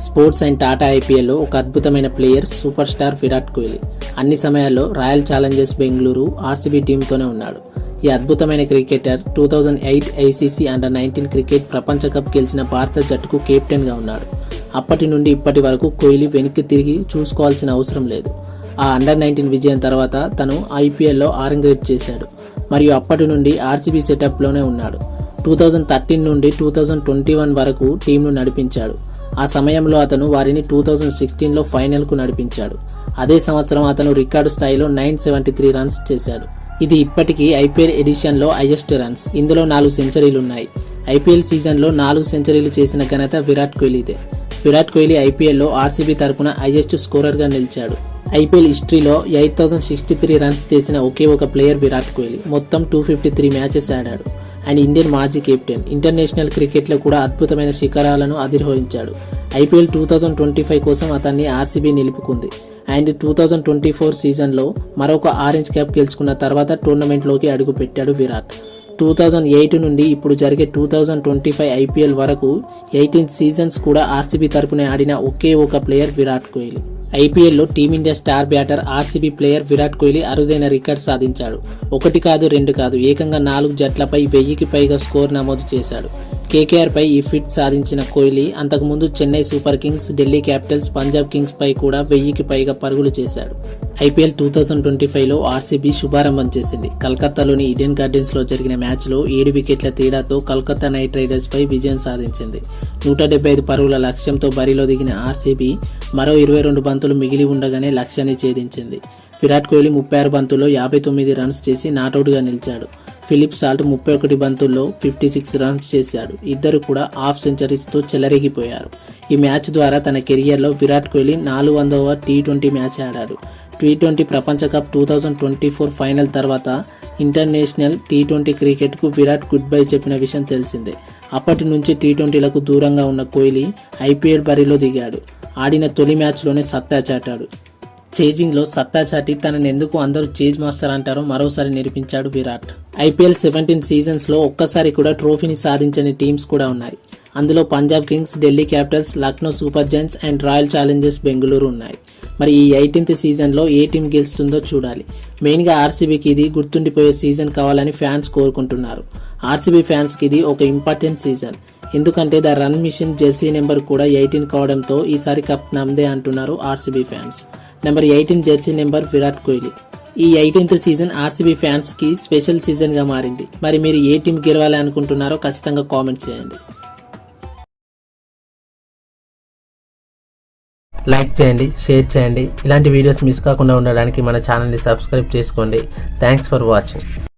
Sports and Tata ఐపీఎల్లో ఒక అద్భుతమైన player super star Virat Kohli. అన్ని సమయాల్లో రాయల్ ఛాలెంజర్స్ బెంగళూరు ఆర్సీబీ టీంతోనే ఉన్నాడు. ఈ అద్భుతమైన క్రికెటర్ 2008 ఐసీసీ అండర్-19 క్రికెట్ ప్రపంచ కప్ గెలిచిన భారత జట్టుకు కెప్టెన్గా ఉన్నాడు. అప్పటి నుండి ఇప్పటి వరకు కోహ్లీ వెనక్కి తిరిగి చూసుకోవాల్సిన అవసరం లేదు. ఆ అండర్-19 విజయం తర్వాత తను ఐపీఎల్లో ఆరంగేట్ చేశాడు మరియు అప్పటి నుండి ఆర్సీబీ సెటప్లోనే ఉన్నాడు. 2013 నుండి 2021 వరకు టీంను నడిపించాడు. ఆ సమయంలో అతను వారిని 2016లో ఫైనల్కు నడిపించాడు. అదే సంవత్సరం అతను రికార్డు స్థాయిలో 973 రన్స్ చేశాడు. ఇది ఇప్పటికీ ఐపీఎల్ ఎడిషన్లో హైయెస్ట్ రన్స్. ఇందులో 4 సెంచరీలున్నాయి. ఐపీఎల్ సీజన్లో 4 సెంచరీలు చేసిన ఘనత విరాట్ కోహ్లీదే. విరాట్ కోహ్లీ ఐపీఎల్లో ఆర్సీబీ తరపున హైయెస్ట్ స్కోరర్గా నిలిచాడు. ఐపీఎల్ హిస్టరీలో 8063 రన్స్ చేసిన ఒకే ఒక ప్లేయర్ విరాట్ కోహ్లీ. మొత్తం 253 మ్యాచెస్ ఆడాడు. ఆయన ఇండియన్ మాజీ కెప్టెన్. ఇంటర్నేషనల్ క్రికెట్లో కూడా అద్భుతమైన శిఖరాలను అధిరోహించాడు. ఐపీఎల్ 2025 కోసం అతన్ని ఆర్సీబీ నిలుపుకుంది. అండ్ 2024 సీజన్లో మరొక ఆరెంజ్ క్యాప్ గెలుచుకున్న తర్వాత టోర్నమెంట్లోకి అడుగుపెట్టాడు విరాట్. 2008 నుండి ఇప్పుడు జరిగే 2025 ఐపీఎల్ వరకు 18 సీజన్స్ కూడా ఆర్సీబీ తరపున ఆడిన ఒకే ఒక ప్లేయర్ విరాట్ కోహ్లీ. ఐపీఎల్లో team India star batter RCB player Virat Kohli అరుదైన రికార్డ్ సాధించాడు. 1 కాదు 2 కాదు, ఏకంగా 4 జట్లపై 1000కి పైగా స్కోర్ నమోదు చేశాడు. కేకేఆర్ పై ఈ ఫిట్ సాధించిన కోహ్లీ అంతకుముందు Chennai Super Kings, Delhi Capitals, Punjab Kings పై కూడా 1000కి పైగా పరుగులు చేశాడు. ఐపీఎల్ 2025లో ఆర్సీబీ శుభారంభం చేసింది. కలకత్తాలోని ఈడెన్ గార్డెన్స్ లో జరిగిన మ్యాచ్లో 7 వికెట్ల తేడాతో కలకత్తా నైట్ రైడర్స్ పై విజయం సాధించింది. 175 పరుగుల లక్ష్యంతో బరిలో దిగిన ఆర్సీబీ మరో 22 బంతులు మిగిలి ఉండగానే లక్ష్యాన్ని ఛేదించింది. విరాట్ కోహ్లీ 36 బంతుల్లో 59 రన్స్ చేసి నాటౌట్గా నిలిచాడు. ఫిలిప్ సాల్ట్ 31 బంతుల్లో 56 రన్స్ చేశాడు. ఇద్దరు కూడా హాఫ్ సెంచరీస్తో చెలరేగిపోయారు. ఈ మ్యాచ్ ద్వారా తన కెరియర్లో విరాట్ కోహ్లీ 400వ టీ20 మ్యాచ్ ఆడాడు. టీ20 ప్రపంచ కప్ 2024 ఫైనల్ తర్వాత ఇంటర్నేషనల్ టీ20 క్రికెట్కు విరాట్ గుడ్ బై చెప్పిన విషయం తెలిసిందే. అప్పటి నుంచి టీ20లకు దూరంగా ఉన్న కోహ్లీ ఐపీఎల్ బరిలో దిగాడు. ఆడిన తొలి మ్యాచ్లోనే సత్తా చాటాడు. చేజింగ్లో సత్తా చాటి తనని ఎందుకు అందరూ చేజ్ మాస్టర్ అంటారో మరోసారి నిరూపించాడు విరాట్. ఐపీఎల్ 17 సీజన్స్లో ఒక్కసారి కూడా ట్రోఫీని సాధించని టీమ్స్ కూడా ఉన్నాయి. అందులో Punjab Kings, Delhi Capitals, Lucknow super Giants and royal Challengers Bengaluru ఉన్నాయి. మరి ఈ 18th సీజన్లో ఏ టీం గెలుస్తుందో చూడాలి. మెయిన్గా ఆర్సీబీకి ఇది గుర్తుండిపోయే సీజన్ కావాలని ఫ్యాన్స్ కోరుకుంటున్నారు. ఆర్సీబీ ఫ్యాన్స్కి ఇది ఒక ఇంపార్టెంట్ సీజన్. ఎందుకంటే the run machine jersey number కూడా 18 కావడంతో ఈసారి కప్ నమ్మదే అంటున్నారు RCB fans. Number 18 jersey number Virat Kohli. ఈ 18th సీజన్ ఆర్సీబీ ఫ్యాన్స్ కి స్పెషల్ సీజన్ గా మారింది. మరి మీరు ఏ టీం గెలవాలి అనుకుంటున్నారో ఖచ్చితంగా కామెంట్ చేయండి. లైక్ చేయండి, షేర్ చేయండి. ఇలాంటి వీడియోస్ మిస్ కాకుండా ఉండడానికి మన ఛానల్ని సబ్స్క్రైబ్ చేసుకోండి. Thanks for watching.